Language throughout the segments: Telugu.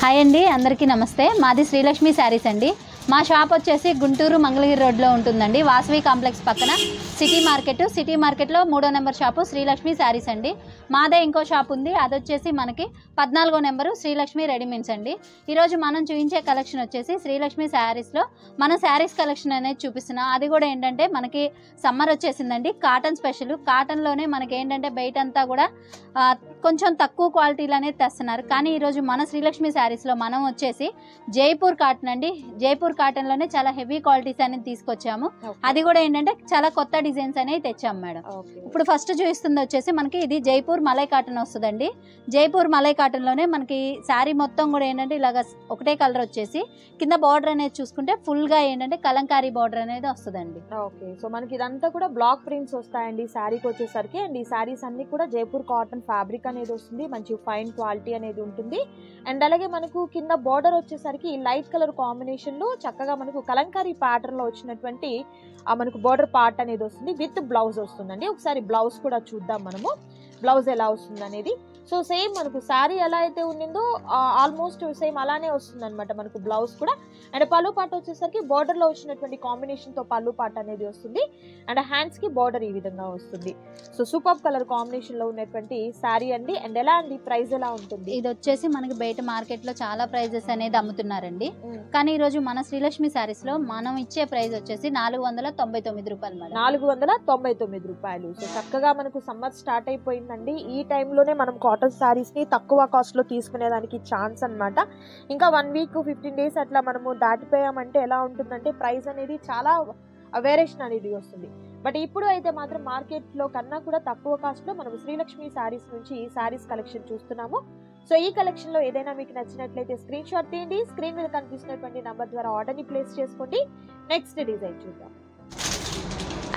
హాయ్ అండి, అందరికీ నమస్తే. మాది శ్రీలక్ష్మి శారీస్ అండి. మా షాప్ వచ్చేసి గుంటూరు మంగళగిరి రోడ్లో ఉంటుందండి. వాసవి కాంప్లెక్స్ పక్కన సిటీ మార్కెట్లో 3వ నెంబర్ షాపు శ్రీలక్ష్మి శారీస్ అండి. మాదే ఇంకో షాప్ ఉంది, అది వచ్చేసి మనకి 14వ నెంబరు శ్రీలక్ష్మి రెడీమేడ్స్ అండి. ఈరోజు మనం చూపించే కలెక్షన్ వచ్చేసి శ్రీలక్ష్మి శారీస్లో మన శారీస్ కలెక్షన్ అనేది చూపిస్తున్నాం. అది కూడా ఏంటంటే మనకి సమ్మర్ వచ్చేసిందండి, కాటన్ స్పెషల్. కాటన్లోనే మనకి ఏంటంటే బయట అంతా కూడా కొంచెం తక్కువ క్వాలిటీలు అనేది తెస్తున్నారు. కానీ ఈరోజు మన శ్రీలక్ష్మి శారీస్లో మనం వచ్చేసి జైపూర్ కాటన్ అండి. జైపూర్ కాటన్లోనే చాలా హెవీ క్వాలిటీస్ అనేది తీసుకొచ్చాము. అది కూడా ఏంటంటే చాలా కొత్త డిజైన్స్ అనేవి తెచ్చాము మేడం. ఇప్పుడు ఫస్ట్ చూపిస్తుంది వచ్చేసి మనకి ఇది జైపూర్ మలై కాటన్ వస్తుందండి. జైపూర్ మలై కాటన్లోనే మనకి శారీ మొత్తం కూడా ఏంటంటే ఇలాగ ఒకటే కలర్ వచ్చేసి కింద బార్డర్ అనేది చూసుకుంటే ఫుల్గా ఏంటంటే కలంకారీ బార్డర్ అనేది వస్తుందండి. ఓకే, సో మనకి ఇదంతా కూడా బ్లాక్ ప్రింట్స్ వస్తాయండి శారీకి వచ్చేసరికి. అండ్ ఈ శారీస్ అన్ని కూడా జైపూర్ కాటన్ ఫ్యాబ్రిక్ అనేది వస్తుంది, మంచి ఫైన్ క్వాలిటీ అనేది ఉంటుంది. అండ్ అలాగే మనకు కింద బార్డర్ వచ్చేసరికి లైట్ కలర్ కాంబినేషన్ లో చక్కగా మనకు కలంకారీ ప్యాటర్న్ లో వచ్చినటువంటి మనకు బార్డర్ పార్ట్ అనేది వస్తుంది, విత్ బ్లౌజ్ వస్తుందండి. ఒకసారి బ్లౌజ్ కూడా చూద్దాం మనము, బ్లౌజ్ ఎలా వస్తుంది అనేది. సో సేమ్ మనకు శారీ ఎలా అయితే ఉండిందో ఆల్మోస్ట్ సేమ్ అలానే వస్తుంది అనమాట మనకు బ్లౌజ్ కూడా. అండ్ పళ్ళు పాట వచ్చేసరికి బార్డర్ లో వచ్చినటువంటి కాంబినేషన్ తో పళ్ళు పాట అనేది వస్తుంది. అండ్ హ్యాండ్స్ కి బార్డర్ ఈ విధంగా వస్తుంది. సో సూపర్ కలర్ కాంబినేషన్ లో ఉన్నటువంటి శారీ అండి. అండ్ ఎలా అండి, ప్రైస్ ఎలా ఉంటుంది? ఇది వచ్చేసి మనకి బయట మార్కెట్ లో చాలా ప్రైజెస్ అనేది అమ్ముతున్నారండి. కానీ ఈ రోజు మన శ్రీలక్ష్మి శారీస్ లో మనం ఇచ్చే ప్రైస్ వచ్చేసి 499 రూపాయలు మేడం. 499 రూపాయలు. సో చక్కగా మనకు సమ్మర్ స్టార్ట్ అయిపోయిందండి. ఈ టైంలోనే మనం కాటన్ శారీస్ ని తక్కువ కాస్ట్ లో తీసుకునేదానికి ఛాన్స్ అన్నమాట. ఇంకా 1 వీక్ 15 డేస్ అట్లా మనము దాటిపోయామంటే ఎలా ఉంటుందంటే ప్రైస్ అనేది చాలా వేరియేషన్ అనేది వస్తుంది. బట్ ఇప్పుడు అయితే మాత్రం మార్కెట్ లో కన్నా కూడా తక్కువ కాస్ట్ లో మనం శ్రీలక్ష్మి శారీస్ నుంచి శారీస్ కలెక్షన్ చూస్తున్నాము. సో ఈ కలెక్షన్ లో ఏదైనా మీకు నచ్చినట్లయితే స్క్రీన్ షాట్ తీయండి, స్క్రీన్ మీద కనిపిస్తున్నటువంటి నంబర్ ద్వారా ఆర్డర్ ని ప్లేస్ చేసుకోండి. నెక్స్ట్ డిజైన్ చూద్దాం.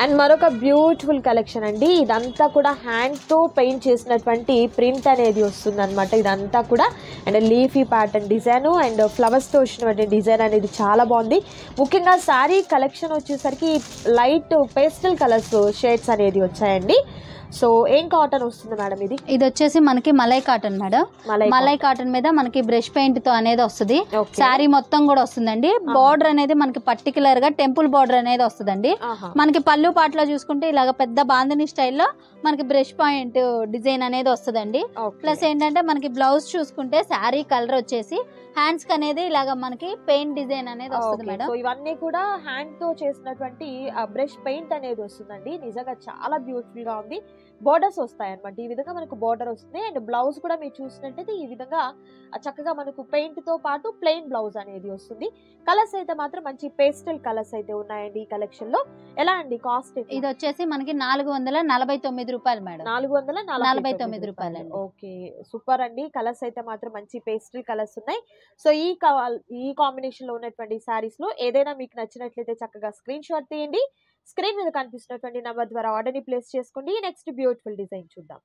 అండ్ మరొక బ్యూటిఫుల్ కలెక్షన్ అండి. ఇదంతా కూడా హ్యాండ్ తో పెయింట్ చేసినటువంటి ప్రింట్ అనేది వస్తుంది అనమాట. ఇదంతా కూడా and leafy pattern design and flowers తో వచ్చినటువంటి డిజైన్ అనేది చాలా బాగుంది. ముఖ్యంగా శారీ కలెక్షన్ వచ్చేసరికి లైట్ పేస్టల్ కలర్స్ షేడ్స్ అనేది వచ్చాయండి. సో ఏం కాటన్ వస్తుంది మేడం ఇది? ఇది వచ్చేసి మనకి malai cotton madam. Malai cotton మీద మనకి బ్రష్ పెయింట్ తో అనేది వస్తుంది. శారీ మొత్తం కూడా వస్తుందండి. బార్డర్ అనేది మనకి పర్టికులర్ గా టెంపుల్ బార్డర్ అనేది వస్తుందండి. మనకి పళ్ళు పాటలో చూసుకుంటే ఇలాగ పెద్ద బాందిని స్టైల్లో మనకి బ్రష్ పాయింట్ డిజైన్ అనేది వస్తుందండి. ప్లస్ ఏంటంటే మనకి బ్లౌజ్ చూసుకుంటే శారీ కలర్ వచ్చేసి హ్యాండ్స్ కి అనేది ఇలాగ మనకి పెయింట్ డిజైన్ అనేది వస్తుంది మేడం. సో ఇవన్నీ కూడా హ్యాండ్ తో చేసినటువంటి బ్రష్ పెయింట్ అనేది వస్తుందండి. నిజంగా చాలా బ్యూటిఫుల్ గా ఉంది. బోర్డర్స్ వస్తాయి అనమాట. ఈ విధంగా మనకు బోర్డర్ వస్తుంది. అండ్ బ్లౌజ్ కూడా మీరు చూసినట్టయితే ఈ విధంగా చక్కగా మనకు పెయింట్ తో పాటు ప్లెయిన్ బ్లౌజ్ అనేది వస్తుంది. కలర్స్ అయితే మాత్రం మంచి పేస్టల్ కలర్స్ అయితే ఉన్నాయండి ఈ కలెక్షన్ లో. ఎలా అండి కాస్ట్? ఇది వచ్చేసి మనకి 449 రూపాయలు మేడం. 449 రూపాయలు. ఓకే, సూపర్ అండి. కలర్స్ అయితే మాత్రం మంచి పేస్టల్ కలర్స్ ఉన్నాయి. సో ఈ కాంబినేషన్ లో ఉన్నటువంటి సారీస్ లో ఏదైనా మీకు నచ్చినట్లయితే చక్కగా స్క్రీన్ షాట్ తీయండి, స్క్రీన్ మీద కనిపిస్తున్నటువంటి నెంబర్ ద్వారా ఆర్డర్ ని ప్లేస్ చేసుకోండి. నెక్స్ట్ బ్యూటిఫుల్ డిజైన్ చూద్దాం.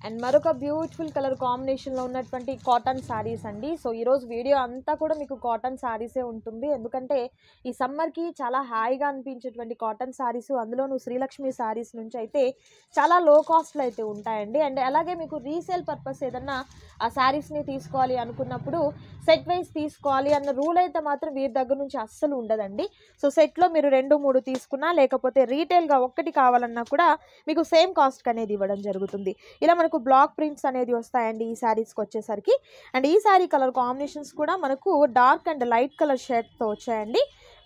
అండ్ మరొక బ్యూటిఫుల్ కలర్ కాంబినేషన్ లో ఉన్నటువంటి కాటన్ శారీస్ అండి. సో ఈరోజు వీడియో అంతా కూడా మీకు కాటన్ శారీసే ఉంటుంది, ఎందుకంటే ఈ సమ్మర్ కి చాలా హాయిగా అనిపించేటువంటి కాటన్ శారీస్, అందులోనూ శ్రీలక్ష్మి శారీస్ నుంచి అయితే చాలా లో కాస్ట్ లో అయితే ఉంటాయండి. అండ్ అలాగే మీకు రీసేల్ పర్పస్ ఏదన్నా ఆ శారీస్ ని తీసుకోవాలి అనుకున్నప్పుడు సెట్ వైజ్ తీసుకోవాలి అన్న రూల్ అయితే మాత్రం వీరి దగ్గర నుంచి అస్సలు ఉండదండి. సో సెట్ లో మీరు 2-3 తీసుకున్నా, లేకపోతే రీటైల్ గా ఒక్కటి కావాలన్నా కూడా మీకు సేమ్ కాస్ట్ అనేది ఇవ్వడం జరుగుతుంది. ఇలా మనకు బ్లాక్ ప్రింట్స్ అనేది వస్తాయండి ఈ శారీస్కి వచ్చేసరికి. అండ్ ఈ శారీ కలర్ కాంబినేషన్స్ కూడా మనకు dark and light colour shade తో వచ్చాయండి.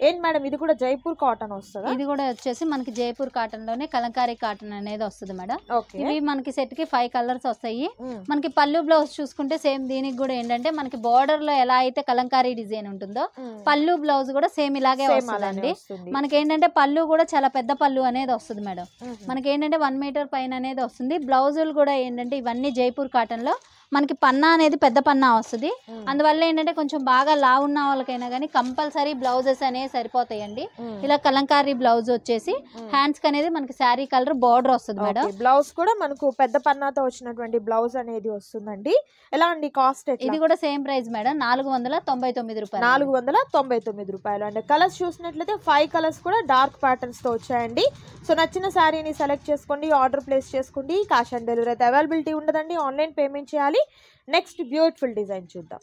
ఏంటి మేడం, ఇది కూడా జైపూర్ కాటన్ వస్తుంది? ఇది కూడా వచ్చేసి మనకి జైపూర్ కాటన్ లోనే కలంకారీ కాటన్ అనేది వస్తుంది మేడం. ఇవి మనకి సెట్ కి 5 కలర్స్ వస్తాయి. మనకి పళ్ళు బ్లౌజ్ చూసుకుంటే సేమ్ దీనికి కూడా ఏంటంటే మనకి బార్డర్ లో ఎలా అయితే కలంకారీ డిజైన్ ఉంటుందో పళ్ళు బ్లౌజ్ కూడా సేమ్ ఇలాగే వస్తుందండి. మనకి ఏంటంటే పళ్ళు కూడా చాలా పెద్ద పళ్ళు అనేది వస్తుంది మేడం. మనకి ఏంటంటే 1 మీటర్ పైన అనేది వస్తుంది. బ్లౌజులు కూడా ఏంటంటే ఇవన్నీ జైపూర్ కాటన్ లో మనకి పన్నా అనేది పెద్ద పన్నా వస్తుంది. అందువల్ల ఏంటంటే కొంచెం బాగా లావు ఉన్న వాళ్ళకైనా కానీ కంపల్సరీ బ్లౌజెస్ అనేవి సరిపోతాయండి. ఇలా కలంకారీ బ్లౌజ్ వచ్చేసి హ్యాండ్స్ కి అనేది మనకి శారీ కలర్ బార్డర్ వస్తుంది మేడం. బ్లౌజ్ కూడా మనకు పెద్ద పన్నాతో వచ్చినటువంటి బ్లౌజ్ అనేది వస్తుందండి. ఎలా అండి కాస్ట్? ఇది కూడా సేమ్ ప్రైస్ మేడం, 499 రూపాయలు. 499 రూపాయలు. అండ్ కలర్స్ చూసినట్లయితే 5 కలర్స్ కూడా డార్క్ ప్యాటర్న్స్ తో వచ్చాయండి. సో నచ్చిన శారీని సెలెక్ట్ చేసుకోండి, ఆర్డర్ ప్లేస్ చేసుకోండి. క్యాష్ ఆన్ డెలివరీ అయితే అవైలబిలిటీ ఉండదండి, ఆన్లైన్ పేమెంట్ చేయాలి. నెక్స్ట్ బ్యూటిఫుల్ డిజైన్ చూద్దాం.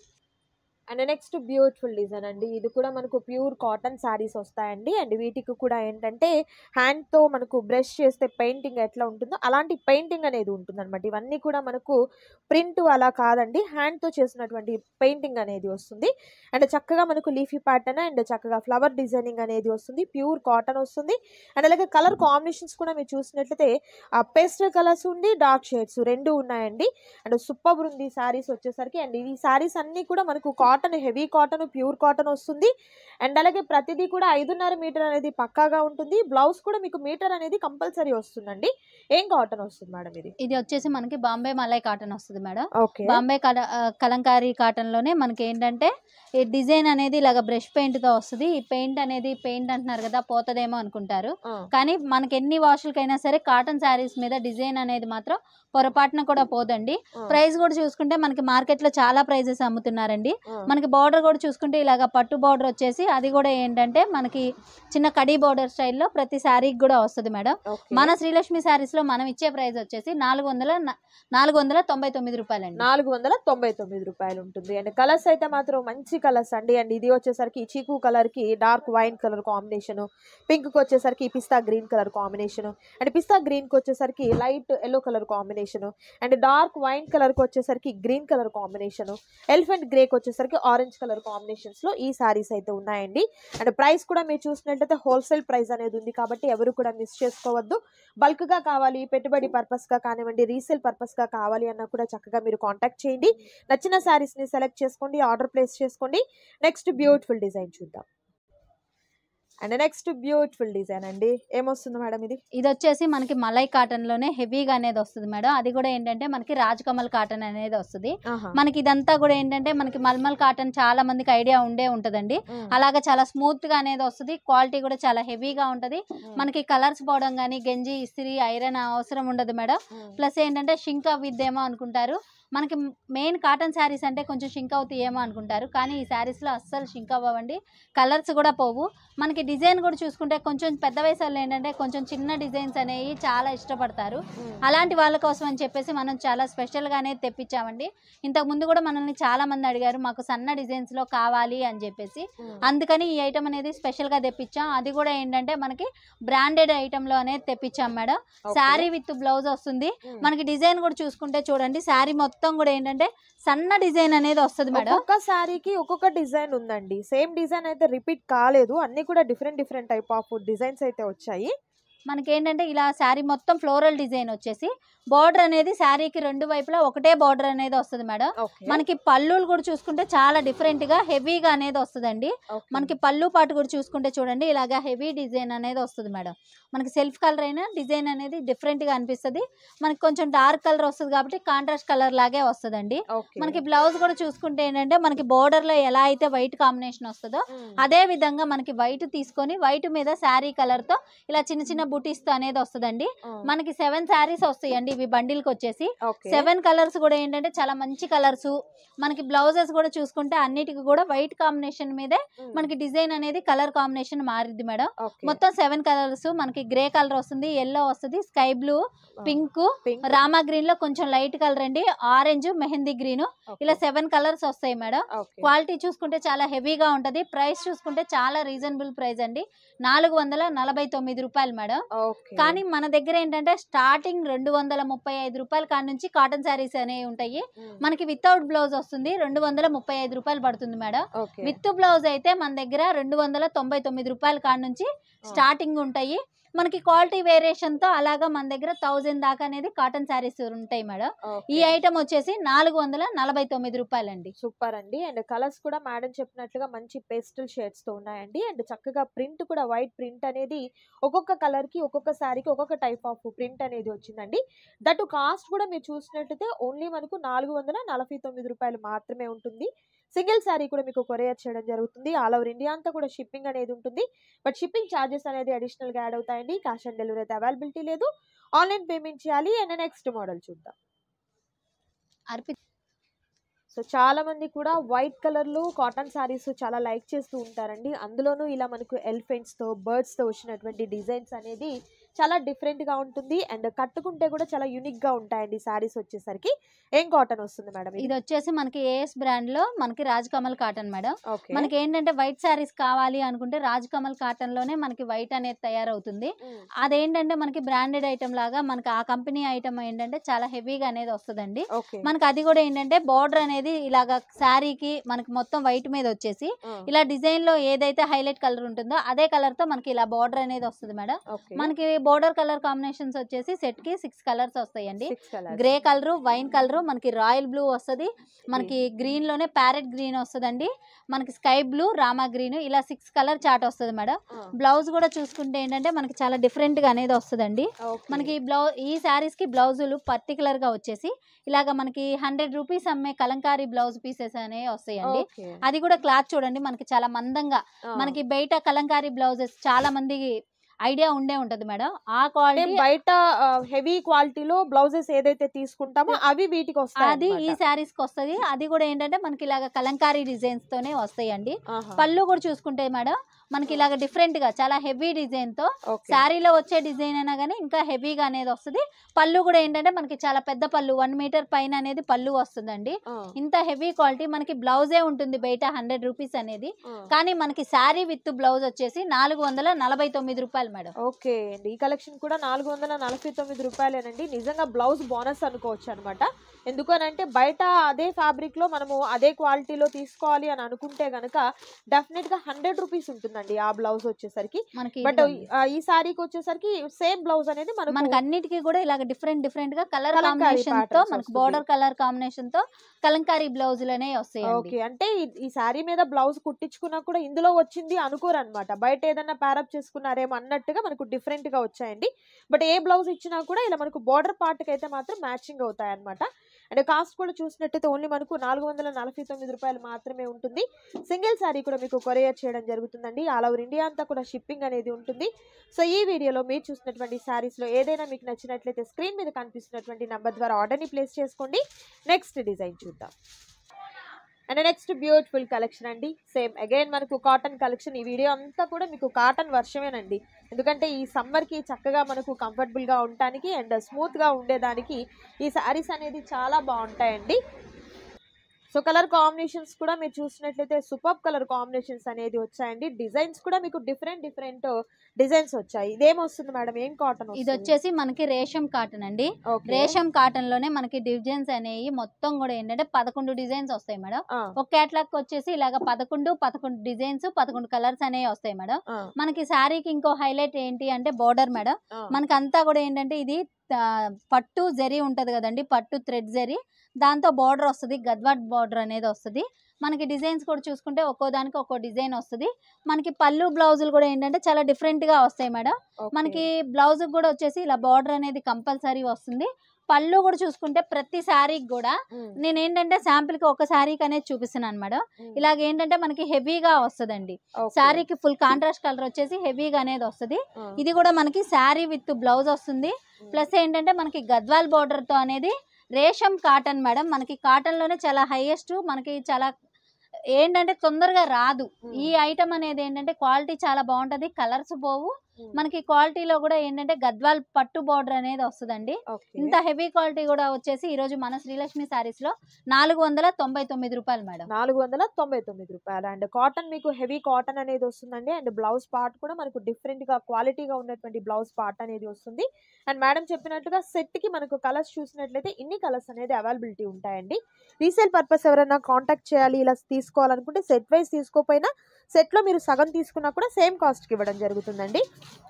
అండ్ నెక్స్ట్ బ్యూటిఫుల్ డిజైన్ అండి. ఇది కూడా మనకు ప్యూర్ కాటన్ శారీస్ వస్తాయండి. అండ్ వీటికి కూడా ఏంటంటే హ్యాండ్తో మనకు బ్రష్ చేస్తే పెయింటింగ్ ఎట్లా ఉంటుందో అలాంటి పెయింటింగ్ అనేది ఉంటుందన్నమాట. ఇవన్నీ కూడా మనకు ప్రింట్ అలా కాదండి, హ్యాండ్తో చేసినటువంటి పెయింటింగ్ అనేది వస్తుంది. అండ్ చక్కగా మనకు లీఫీ ప్యాటర్న్ అండ్ చక్కగా ఫ్లవర్ డిజైనింగ్ అనేది వస్తుంది. ప్యూర్ కాటన్ వస్తుంది. అండ్ అలాగే కలర్ కాంబినేషన్స్ కూడా మీరు చూసినట్లయితే పేస్టల్ కలర్స్ ఉండి డార్క్ షేడ్స్ రెండు ఉన్నాయండి. అండ్ సూపర్ ఉంది శారీస్ వచ్చేసరికి. అండ్ ఈ శారీస్ అన్నీ కూడా మనకు cotton, heavy cotton, pure cotton వస్తుంది. అండ్ అలాగే ప్రతిదీ కూడా 5.5 మీటర్ అనేది పక్కాగా ఉంటుంది. బ్లౌజ్ కూడా మీకు మీటర్ అనేది కంపల్సరీ వస్తుందండి. ఏం కాటన్ వస్తుంది మేడం ఇది? ఇది వచ్చేసి మనకి బాంబే మలై కాటన్ వస్తుంది madam. Okay. Bombay Kalamkari cotton లోనే మనకి ఏంటంటే ఈ డిజైన్ అనేది ఇలాగ బ్రష్ పెయింట్ తో వస్తుంది. ఈ పెయింట్ అనేది పెయింట్ అంటున్నారు కదా, పోతదేమో అనుకుంటారు. కానీ మనకి ఎన్ని వాషులకైనా సరే కాటన్ శారీస్ మీద డిజైన్ అనేది మాత్రం పొరపాటున కూడా పోదండి. ప్రైస్ కూడా చూసుకుంటే మనకి మార్కెట్ లో చాలా ప్రైజెస్ అమ్ముతున్నారండి. మనకి బార్డర్ కూడా చూసుకుంటే ఇలాగ పట్టు బార్డర్ వచ్చేసి అది కూడా ఏంటంటే మనకి చిన్న కడీ బార్డర్ స్టైల్లో ప్రతి శారీకి కూడా వస్తుంది మేడం. మన శ్రీలక్ష్మి శారీస్ లో మనం ఇచ్చే ప్రైస్ వచ్చేసి 499 రూపాయలండి. 499 రూపాయలు ఉంటుంది. అండ్ కలర్స్ అయితే మాత్రం మంచి కలర్స్ అండి. అండ్ ఇది వచ్చేసరికి చీకు కలర్ కి dark wine colour combination, pink కి వచ్చేసరికి పిస్తా గ్రీన్ కలర్ కాంబినేషన్, అండ్ పిస్తా గ్రీన్ కి వచ్చేసరికి light yellow colour combination, and dark wine colour కి వచ్చేసరికి green colour combination, elephant grey కి వచ్చేసరికి ఆరెంజ్ కలర్ కాంబినేషన్స్ లో ఈ సారీస్ అయితే ఉన్నాయండి. అండ్ ప్రైస్ కూడా మీరు చూసినట్లయితే హోల్సేల్ ప్రైస్ అనేది ఉంది కాబట్టి ఎవరు కూడా మిస్ చేసుకోవద్దు. బల్క్ గా కావాలి, పెట్టుబడి పర్పస్ గా కానివ్వండి, రీసేల్ పర్పస్ గా కావాలి అన్నా కూడా చక్కగా మీరు కాంటాక్ట్ చేయండి. నచ్చిన సారీస్ ని సెలెక్ట్ చేసుకోండి, ఆర్డర్ ప్లేస్ చేసుకోండి. నెక్స్ట్ బ్యూటిఫుల్ డిజైన్ చూద్దాం. అండ్ నెక్స్ట్ బ్యూటిఫుల్ డిజైన్ అండి. ఏమొస్తుంది మేడం ఇది? ఇది వచ్చేసి మనకి మలై కాటన్ లోనే హెవీగా అనేది వస్తుంది మేడం. అది కూడా ఏంటంటే మనకి రాజకమల్ కాటన్ అనేది వస్తుంది. మనకి ఇదంతా కూడా ఏంటంటే మనకి మల్మల్ కాటన్ చాలా మందికి ఐడియా ఉంటదండి. అలాగే చాలా స్మూత్ గా అనేది వస్తుంది. క్వాలిటీ కూడా చాలా హెవీగా ఉంటది. మనకి కలర్స్ పోవడం కానీ గంజి ఇస్త్రీ ఐరన్ అవసరం ఉండదు మేడం. ప్లస్ ఏంటంటే షింక్ అవ్విద్దేమో అనుకుంటారు. మనకి మెయిన్ కాటన్ శారీస్ అంటే కొంచెం షింక్ అవుతాయేమో అనుకుంటారు, కానీ ఈ శారీస్లో అస్సలు షింక్ అవ్వండి. కలర్స్ కూడా పోవు. మనకి డిజైన్ కూడా చూసుకుంటే కొంచెం పెద్ద వయసు వాళ్ళు ఏంటంటే కొంచెం చిన్న డిజైన్స్ అనేవి చాలా ఇష్టపడతారు. అలాంటి వాళ్ళ కోసం అని చెప్పేసి మనం చాలా స్పెషల్గానే తెప్పించామండి. ఇంతకు ముందు కూడా మనల్ని చాలా మంది అడిగారు మాకు సన్న డిజైన్స్లో కావాలి అని చెప్పేసి. అందుకని ఈ ఐటమ్ అనేది స్పెషల్గా తెప్పించాం. అది కూడా ఏంటంటే మనకి బ్రాండెడ్ ఐటెంలో అనేది తెప్పించాం మేడం. శారీ విత్ బ్లౌజ్ వస్తుంది. మనకి డిజైన్ కూడా చూసుకుంటే చూడండి, శారీ మొత్తం కూడా ఏంటంటే సన్న డిజైన్ అనేది వస్తుంది మేడం. ఒక్కొక్క శారీకి ఒక్కొక్క డిజైన్ ఉందండి. సేమ్ డిజైన్ అయితే రిపీట్ కాలేదు. అన్ని కూడా డిఫరెంట్ టైప్ ఆఫ్ డిజైన్స్ అయితే వచ్చాయి. మనకి ఏంటంటే ఇలా శారీ మొత్తం ఫ్లోరల్ డిజైన్ వచ్చేసి బార్డర్ అనేది శారీకి రెండు వైపులా ఒకటే బార్డర్ అనేది వస్తుంది మేడం. మనకి పళ్ళులు కూడా చూసుకుంటే చాలా డిఫరెంట్ గా హెవీగా అనేది వస్తుందండి. మనకి పళ్ళు పాటు కూడా చూసుకుంటే చూడండి ఇలాగా హెవీ డిజైన్ అనేది వస్తుంది మేడం. మనకి సెల్ఫ్ కలర్ అయినా డిజైన్ అనేది డిఫరెంట్ గా అనిపిస్తుంది. మనకి కొంచెం డార్క్ కలర్ వస్తుంది కాబట్టి కాంట్రాస్ట్ కలర్ లాగే వస్తుందండి. మనకి బ్లౌజ్ కూడా చూసుకుంటే ఏంటంటే మనకి బోర్డర్ లో ఎలా అయితే వైట్ కాంబినేషన్ వస్తుందో అదే విధంగా మనకి వైట్ తీసుకొని వైట్ మీద శారీ కలర్ తో ఇలా చిన్న చిన్న బుటీస్ తో అనేది వస్తుందండి. మనకి 7 శారీస్ వస్తాయండి ఇవి బండిల్ కి వచ్చేసి. 7 కలర్స్ కూడా ఏంటంటే చాలా మంచి కలర్స్. మనకి బ్లౌజెస్ కూడా చూసుకుంటే అన్నిటికి కూడా వైట్ కాంబినేషన్ మీదే మనకి డిజైన్ అనేది కలర్ కాంబినేషన్ మారిద్ది మేడం. మొత్తం 7 కలర్స్. మనకి గ్రే కలర్ వస్తుంది, ఎల్లో వస్తుంది, sky blue, pink, Rama green లో కొంచెం లైట్ కలర్ అండి, ఆరెంజ్, మెహందీ గ్రీన్, ఇలా 7 కలర్స్ వస్తాయి మేడం. క్వాలిటీ చూసుకుంటే చాలా హెవీగా ఉంటది. ప్రైస్ చూసుకుంటే చాలా రీజనబుల్ ప్రైస్ అండి, 449 రూపాయలు మేడం. కానీ మన దగ్గర ఏంటంటే స్టార్టింగ్ 235 రూపాయల కాడ నుంచి కాటన్ శారీస్ అనేవి ఉంటాయి. మనకి వితౌట్ బ్లౌజ్ వస్తుంది 235 రూపాయలు పడుతుంది మేడం. విత్ బ్లౌజ్ అయితే మన దగ్గర 299 రూపాయల కాడ నుంచి స్టార్టింగ్ ఉంటాయి. మనకి క్వాలిటీ వేరియేషన్ తో అలాగా మన దగ్గర 1000 దాకా అనేది కాటన్ శారీస్ ఉంటాయి మేడం. ఈ ఐటమ్ వచ్చేసి 449 రూపాయలండి. సూపర్ అండి. అండ్ కలర్స్ కూడా మేడం చెప్పినట్లుగా మంచి పేస్టల్ షేడ్స్ తో ఉన్నాయండి. అండ్ చక్కగా ప్రింట్ కూడా వైట్ ప్రింట్ అనేది ఒక్కొక్క కలర్ కి ఒక్కొక్క శారీకి ఒక్కొక్క టైప్ ఆఫ్ ప్రింట్ అనేది వచ్చిందండి. దట్ కాస్ట్ కూడా మీరు చూసినట్లయితే ఓన్లీ మనకు 449 రూపాయలు మాత్రమే ఉంటుంది. సింగిల్ శారీ కూడా మీకు కొరియర్ చేయడం జరుగుతుంది. ఆల్ ఓవర్ ఇండియా అంతా కూడా షిప్పింగ్ అనేది ఉంటుంది. బట్ షిప్పింగ్ ఛార్జెస్ అనేది అడిషనల్ గా యాడ్ అవుతాయండి. క్యాష్ ఆన్ డెలివరీ అయితే అవైలబిలిటీ లేదు, ఆన్లైన్ పేమెంట్ చేయాలి. అండ్ నెక్స్ట్ మోడల్ చూద్దాం. సో చాలా మంది కూడా వైట్ కలర్ లో కాటన్ శారీస్ చాలా లైక్ చేస్తూ ఉంటారండి. అందులోనూ ఇలా మనకు ఎలిఫెంట్స్ తో బర్డ్స్ తో వచ్చినటువంటి డిజైన్స్ అనేది చాలా డిఫరెంట్ గా ఉంటుంది అండ్ కట్టుకుంటే కూడా చాలా యూనిక్ గా ఉంటాయండి సారీస్ వచ్చేసరికి. ఏం కాటన్ వస్తుంది మేడం ఇది వచ్చేసి మనకి ఏఎస్ బ్రాండ్ లో మనకి Raj Kamal cotton madam. Okay మనకి ఏంటంటే వైట్ శారీస్ కావాలి అనుకుంటే రాజ్ కమల్ కాటన్ లోనే మనకి వైట్ అనేది తయారవుతుంది. అదేంటంటే మనకి బ్రాండెడ్ ఐటమ్ లాగా మనకి ఆ కంపెనీ ఐటమ్ ఏంటంటే చాలా హెవీగా అనేది వస్తుందండి. ఓకే మనకి అది కూడా ఏంటంటే బార్డర్ అనేది ఇలాగా శారీకి మనకి మొత్తం వైట్ మీద వచ్చేసి ఇలా డిజైన్ లో ఏదైతే హైలైట్ కలర్ ఉంటుందో అదే కలర్ తో మనకి ఇలా బార్డర్ అనేది వస్తుంది మేడం. ఓకే మనకి బోర్డర్ కలర్ కాంబినేషన్స్ వచ్చేసి సెట్ కి 6 కలర్స్ వస్తాయండి. 6 colour grey colour, wine colour, మనకి రాయల్ బ్లూ వస్తుంది, మనకి గ్రీన్ లోనే ప్యారెట్ గ్రీన్ వస్తుందండి, మనకి స్కై బ్లూ, రామా గ్రీన్, ఇలా 6 కలర్ చార్ట్ వస్తుంది మేడం. బ్లౌజ్ కూడా చూసుకుంటే ఏంటంటే మనకి చాలా డిఫరెంట్ గా అనేది వస్తుందండి. మనకి ఈ శారీస్ కి బ్లౌజులు పర్టికులర్ గా వచ్చేసి ఇలాగ మనకి 100 రూపీస్ అమ్మే కలంకారీ బ్లౌజ్ పీసెస్ అనేవి వస్తాయండి. అది కూడా క్లాత్ చూడండి మనకి చాలా మందంగా, మనకి బయట కలంకారీ బ్లౌజెస్ చాలా మంది ఐడియా ఉండే ఉంటది మేడం. ఆ క్వాలిటీ బయట హెవీ క్వాలిటీలో బ్లౌజెస్ ఏదైతే తీసుకుంటామో అవి వీటికి వస్తాయి, అది ఈ శారీస్ కి వస్తుంది. అది కూడా ఏంటంటే మనకి ఇలాగ కలంకారీ డిజైన్స్ తోనే వస్తాయండి. పళ్ళు కూడా చూసుకుంటే మేడం మనకి ఇలాగ డిఫరెంట్ గా చాలా హెవీ డిజైన్ తో, శారీలో వచ్చే డిజైన్ అయినా కానీ ఇంకా హెవీగా అనేది వస్తుంది. పళ్ళు కూడా ఏంటంటే మనకి చాలా పెద్ద పళ్ళు, 1 మీటర్ పైన అనేది పళ్ళు వస్తుందండి. ఇంత హెవీ క్వాలిటీ మనకి బ్లౌజే ఉంటుంది బయట 100 రూపీస్ అనేది, కానీ మనకి శారీ విత్ బ్లౌజ్ వచ్చేసి 449 రూపాయలు మేడం. ఓకే అండి, ఈ కలెక్షన్ కూడా 449 రూపాయలేనండి. నిజంగా బ్లౌజ్ బోనస్ అనుకోవచ్చు అనమాట. ఎందుకనంటే బయట అదే ఫ్యాబ్రిక్ లో మనము అదే క్వాలిటీలో తీసుకోవాలి అని అనుకుంటే గనక డెఫినెట్ గా 100 రూపీస్ ఉంటుందండి ఆ బ్లౌజ్ వచ్చేసరికి. మనకి బట్ ఈ సారీకి వచ్చేసరికి సేమ్ బ్లౌజ్ అనేది మనకి అన్నిటికీ కూడా ఇలాగ డిఫరెంట్ గా కలర్ కాంబినేషన్ తో, మనకి బోర్డర్ కలర్ కాంబినేషన్ తో కలంకారీ బ్లౌజులు అనేవి వస్తాయి. ఓకే, అంటే ఈ సారీ మీద బ్లౌజ్ కుట్టించుకున్నా కూడా ఇందులో వచ్చింది అనుకోరు అనమాట. బయట ఏదైనా ప్యారప్ చేసుకున్నారేమో అన్నట్టుగా మనకు డిఫరెంట్ గా వచ్చాయండి. బట్ ఏ బ్లౌజ్ ఇచ్చినా కూడా ఇలా మనకు బోర్డర్ పార్ట్ కి అయితే మాత్రం మ్యాచింగ్ అవుతాయి అనమాట. అండ్ కాస్ట్ కూడా చూసినట్టయితే ఓన్లీ మనకు 449 రూపాయలు మాత్రమే ఉంటుంది. సింగిల్ శారీ కూడా మీకు కొరియర్ చేయడం జరుగుతుందండి. ఆల్ ఓవర్ ఇండియా అంతా కూడా షిప్పింగ్ అనేది ఉంటుంది. సో ఈ వీడియోలో మీరు చూసినటువంటి శారీస్ లో ఏదైనా మీకు నచ్చినట్లయితే స్క్రీన్ మీద కనిపిస్తున్నటువంటి నంబర్ ద్వారా ఆర్డర్ ని ప్లేస్ చేసుకోండి. నెక్స్ట్ డిజైన్ చూద్దాం. అండ్ నెక్స్ట్ బ్యూటిఫుల్ కలెక్షన్ అండి. సేమ్ అగైన్ మనకు కాటన్ కలెక్షన్. ఈ వీడియో అంతా కూడా మీకు కాటన్ వర్షమేనండి. ఎందుకంటే ఈ సమ్మర్ కి చక్కగా మనకు కంఫర్టబుల్ గా ఉండటానికి అండ్ స్మూత్ గా ఉండేదానికి ఈ శారీస్ అనేది చాలా బాగుంటాయండి. సో కలర్ కాంబినేషన్స్ కూడా మీరు చూసినట్లయితే సూపర్ కలర్ కాంబినేషన్స్ అనేది వచ్చాయండి. డిజైన్స్ కూడా మీకు డిఫరెంట్ డిజైన్స్ వచ్చాయి. ఇదేమొస్తుంది మేడం, ఏం కాటన్? ఇది వచ్చేసి మనకి రేషం కాటన్ అండి. రేషం కాటన్ లోనే మనకి డిజైన్స్ అనేవి మొత్తం కూడా ఏంటంటే 11 డిజైన్స్ వస్తాయి మేడం. ఒక కేటలాగ్ వచ్చేసి ఇలాగ 11 డిజైన్స్ 11 కలర్స్ అనేవి వస్తాయి మేడం. మనకి శారీకి ఇంకో హైలైట్ ఏంటి అంటే బోర్డర్ మేడం. మనకి అంతా కూడా ఏంటంటే ఇది పట్టు జరీ ఉంటది కదండి, పట్టు థ్రెడ్ జరీ, దాంతో బార్డర్ వస్తుంది, గద్వాట్ బార్డర్ అనేది వస్తుంది. మనకి డిజైన్స్ కూడా చూసుకుంటే ఒక్కో దానికి ఒక్కో డిజైన్ వస్తుంది. మనకి పళ్ళు బ్లౌజులు కూడా ఏంటంటే చాలా డిఫరెంట్ గా వస్తాయి మేడం. మనకి బ్లౌజ్ కూడా వచ్చేసి ఇలా బార్డర్ అనేది కంపల్సరీ వస్తుంది. పళ్ళు కూడా చూసుకుంటే ప్రతి శారీకి కూడా నేను ఏంటంటే శాంపిల్ కి ఒక శారీకి అనేది చూపిస్తున్నాను మేడం. ఇలాగ ఏంటంటే మనకి హెవీగా వస్తుందండి. శారీకి ఫుల్ కాంట్రాస్ట్ కలర్ వచ్చేసి హెవీగా అనేది వస్తుంది. ఇది కూడా మనకి శారీ విత్ బ్లౌజ్ వస్తుంది. ప్లస్ ఏంటంటే మనకి గద్వాల్ బార్డర్ తో అనేది రేషం కాటన్ మేడం. మనకి కాటన్ లోనే చాలా హైయెస్ట్, మనకి చాలా ఏంటంటే తొందరగా రాదు. ఈ ఐటమ్ అనేది ఏంటంటే క్వాలిటీ చాలా బాగుంటది, కలర్స్ పోవు. మనకి క్వాలిటీలో కూడా ఏంటంటే గద్వాల్ పట్టు బార్డర్ అనేది వస్తుందండి. ఇంత హెవీ క్వాలిటీ కూడా వచ్చేసి ఈ రోజు మన శ్రీలక్ష్మి సారీస్ లో 499 రూపాయలు మేడం. 499 రూపాయలు. అండ్ కాటన్ మీకు హెవీ కాటన్ అనేది వస్తుందండి. అండ్ బ్లౌజ్ పార్ట్ కూడా మనకు డిఫరెంట్ గా క్వాలిటీగా ఉన్నటువంటి బ్లౌజ్ పార్ట్ అనేది వస్తుంది. అండ్ మేడం చెప్పినట్టుగా సెట్ కి మనకు కలర్స్ చూసినట్లయితే ఇన్ని కలర్స్ అనేది అవైలబిలిటీ ఉంటాయండి. రీసేల్ పర్పస్ ఎవరైనా కాంటాక్ట్ చేయాలి, ఇలా తీసుకోవాలనుకుంటే సెట్ వైజ్ తీసుకోపోయినా సెట్ లో మీరు సగం తీసుకున్నా కూడా సేమ్ కాస్ట్ కి ఇవ్వడం జరుగుతుందండి.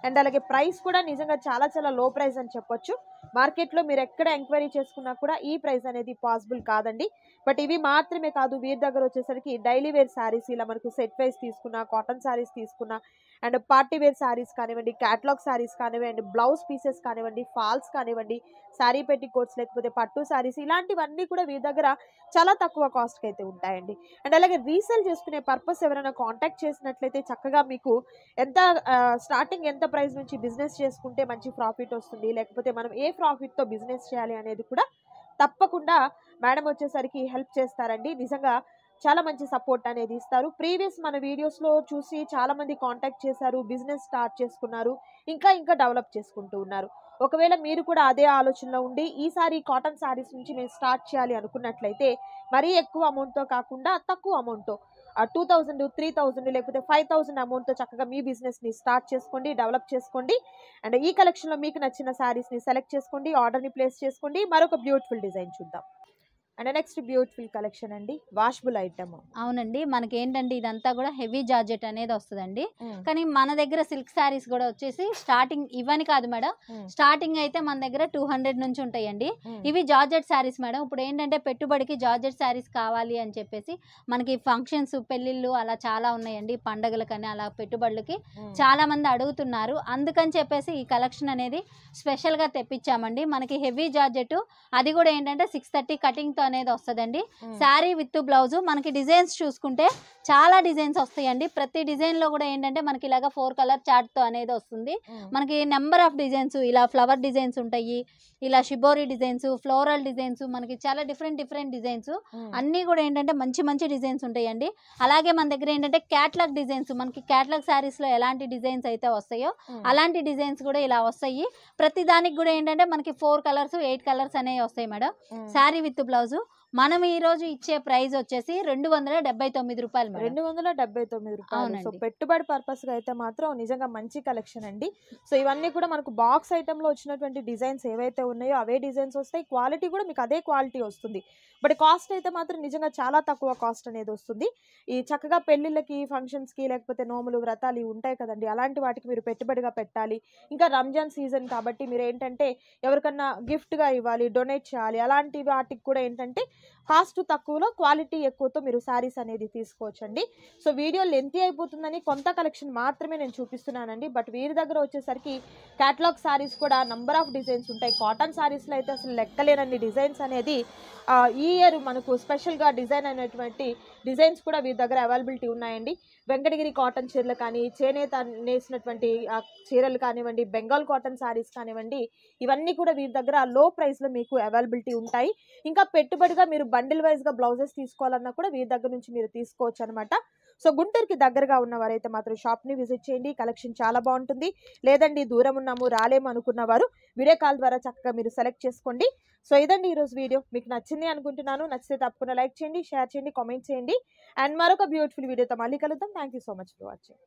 అండ్ అలాగే ప్రైస్ కూడా నిజంగా చాలా చాలా లో ప్రైస్ అని చెప్పొచ్చు. మార్కెట్ లో మీరు ఎక్కడ ఎంక్వైరీ చేసుకున్నా కూడా ఈ ప్రైస్ అనేది పాసిబుల్ కాదండి. బట్ ఇవి మాత్రమే కాదు, వీరి దగ్గర వచ్చేసరికి డైలీ వేర్ శారీస్ ఇలా మనకు సెట్ వైజ్ తీసుకున్నా, కాటన్ శారీస్ తీసుకున్నా, అండ్ పార్టీ వేర్ శారీస్ కానివ్వండి, క్యాటలాగ్ శారీస్ కానివ్వండి, బ్లౌజ్ పీసెస్ కానివ్వండి, ఫాల్స్ కానివ్వండి, శారీ పెట్టి కోట్స్ లేకపోతే పట్టు శారీస్, ఇలాంటివన్నీ కూడా వీరి దగ్గర చాలా తక్కువ కాస్ట్కి అయితే ఉంటాయండి. అండ్ అలాగే రీసేల్ చేసుకునే పర్పస్ ఎవరైనా కాంటాక్ట్ చేసినట్లయితే చక్కగా మీకు ఎంత స్టార్టింగ్ ఎంత ప్రైస్ నుంచి బిజినెస్ చేసుకుంటే మంచి ప్రాఫిట్ వస్తుంది, లేకపోతే మనం ఏ ప్రాఫిట్తో బిజినెస్ చేయాలి అనేది కూడా తప్పకుండా మేడం వచ్చేసరికి హెల్ప్ చేస్తారండి. నిజంగా చాలా మంచి సపోర్ట్ అనేది ఇస్తారు. ప్రీవియస్ మన వీడియోస్లో చూసి చాలా మంది కాంటాక్ట్ చేశారు, బిజినెస్ స్టార్ట్ చేసుకున్నారు, ఇంకా డెవలప్ చేసుకుంటూ ఉన్నారు. ఒకవేళ మీరు కూడా అదే ఆలోచనలో ఉండి ఈసారి కాటన్ శారీస్ నుంచి మేము స్టార్ట్ చేయాలి అనుకున్నట్లయితే మరీ ఎక్కువ అమౌంట్తో కాకుండా తక్కువ అమౌంట్తో 2000, 3000 లేకపోతే 5000 అమౌంట్తో చక్కగా మీ బిజినెస్ని స్టార్ట్ చేసుకోండి, డెవలప్ చేసుకోండి. అండ్ ఈ కలెక్షన్లో మీకు నచ్చిన శారీస్ని సెలెక్ట్ చేసుకోండి, ఆర్డర్ని ప్లేస్ చేసుకోండి. మరొక బ్యూటిఫుల్ డిజైన్ చూద్దాం. అండ్ నెక్స్ట్ బ్యూటిఫుల్ కలెక్షన్ అండి, వాషబుల్ ఐటమ్. అవునండి, మనకి ఏంటంటే ఇదంతా కూడా హెవీ జార్జెట్ అనేది వస్తుందండి. కానీ మన దగ్గర సిల్క్ శారీస్ కూడా వచ్చేసి స్టార్టింగ్ ఇవని కాదు మేడం, స్టార్టింగ్ అయితే మన దగ్గర 200 నుంచి ఉంటాయండి. ఇవి జార్జెట్ శారీస్ మేడం. ఇప్పుడు ఏంటంటే పెట్టుబడికి జార్జెట్ శారీస్ కావాలి అని చెప్పేసి మనకి ఫంక్షన్స్, పెళ్ళిళ్ళు అలా చాలా ఉన్నాయండి. పండగలకని అలా పెట్టుబడులకి చాలా మంది అడుగుతున్నారు. అందుకని చెప్పేసి ఈ కలెక్షన్ అనేది స్పెషల్గా తెప్పించామండి. మనకి హెవీ జార్జెట్, అది కూడా ఏంటంటే 630 కటింగ్తో అనేది వస్తుందండి. Sari with blouse. మనకి డిజైన్స్ చూసుకుంటే చాలా డిజైన్స్ వస్తాయండి. ప్రతి డిజైన్ లో కూడా ఏంటంటే మనకి ఇలాగా 4 కలర్ చార్ట్ తో అనేది వస్తుంది. మనకి నెంబర్ ఆఫ్ డిజైన్స్, ఇలా ఫ్లవర్ డిజైన్స్ ఉంటాయి, ఇలా షిబోరి డిజైన్స్, ఫ్లోరల్ డిజైన్స్, మనకి చాలా డిఫరెంట్ డిజైన్స్ అన్నీ కూడా ఏంటంటే మంచి డిజైన్స్ ఉంటాయండి. అలాగే మన దగ్గర ఏంటంటే క్యాట్లాగ్ డిజైన్స్, మనకి క్యాట్లాగ్ శారీస్ లో ఎలాంటి డిజైన్స్ అయితే వస్తాయో అలాంటి డిజైన్స్ కూడా ఇలా వస్తాయి. ప్రతి దానికి కూడా ఏంటంటే మనకి 4 కలర్స్ 8 కలర్స్ అనేవి వస్తాయి మేడం. Sari with blouse. మనం ఈ రోజు ఇచ్చే ప్రైస్ వచ్చేసి 279 రూపాయలు మేడం. 279 రూపాయలు. సో అవునండి. పెట్టుబడి పర్పస్ గా అయితే మాత్రం నిజంగా మంచి కలెక్షన్ అండి. సో ఇవన్నీ కూడా మనకు బాక్స్ ఐటమ్ లో వచ్చినటువంటి డిజైన్స్ ఏవైతే ఉన్నాయో అవే డిజైన్స్ వస్తాయి. క్వాలిటీ కూడా మీకు అదే క్వాలిటీ వస్తుంది. బట్ కాస్ట్ అయితే మాత్రం నిజంగా చాలా తక్కువ కాస్ట్ అనేది వస్తుంది. ఈ చక్కగా పెళ్లిళ్ళకి, ఫంక్షన్స్ కి, లేకపోతే నోములు, వ్రతాలు ఇవి ఉంటాయి కదండి, అలాంటి వాటికి మీరు పెట్టుబడిగా పెట్టాలి. ఇంకా రంజాన్ సీజన్ కాబట్టి మీరు ఏంటంటే ఎవరికన్నా గిఫ్ట్ గా ఇవ్వాలి, డొనేట్ చేయాలి, అలాంటి వాటికి కూడా ఏంటంటే కాస్ట్ తక్కువలో క్వాలిటీ ఎక్కువతో మీరు శారీస్ అనేది తీసుకోవచ్చండి. సో వీడియో లెంతీ అయిపోతుందని కొంత కలెక్షన్ మాత్రమే నేను చూపిస్తున్నానండి. బట్ వీరి దగ్గర వచ్చేసరికి క్యాటలాగ్ శారీస్ కూడా నంబర్ ఆఫ్ డిజైన్స్ ఉంటాయి. కాటన్ శారీస్లో అయితే అసలు లెక్కలేనన్ని డిజైన్స్ అనేది ఈ ఇయర్ మనకు స్పెషల్గా డిజైన్ అయినటువంటి డిజైన్స్ కూడా వీరి దగ్గర అవైలబిలిటీ ఉన్నాయండి. వెంకటగిరి కాటన్ చీరలు కానీ, చేనేత నేసినటువంటి చీరలు కానివ్వండి, బెంగాల్ కాటన్ శారీస్ కానివ్వండి, ఇవన్నీ కూడా వీరి దగ్గర లో ప్రైస్లో మీకు అవైలబిలిటీ ఉంటాయి. ఇంకా పెట్టుబడిగా మీరు బండిల్ వైజ్గా బ్లౌజెస్ తీసుకోవాలన్నా కూడా వీరి దగ్గర నుంచి మీరు తీసుకోవచ్చు అనమాట. సో గుంటూరుకి దగ్గరగా ఉన్న వారైతే మాత్రం షాప్ని విజిట్ చేయండి. కలెక్షన్ చాలా బాగుంటుంది. లేదండి దూరం ఉన్నాము, రాలేము అనుకున్న వారు వీడియో కాల్ ద్వారా చక్కగా మీరు సెలెక్ట్ చేసుకోండి. సో ఇదండి ఈరోజు వీడియో. మీకు నచ్చింది అనుకుంటున్నాను. నచ్చితే తప్పకుండా లైక్ చేయండి, షేర్ చేయండి, కామెంట్ చేయండి. అండ్ మరొక బ్యూటిఫుల్ వీడియోతో మళ్ళీ కలుద్దాం. Thank you so much for watching.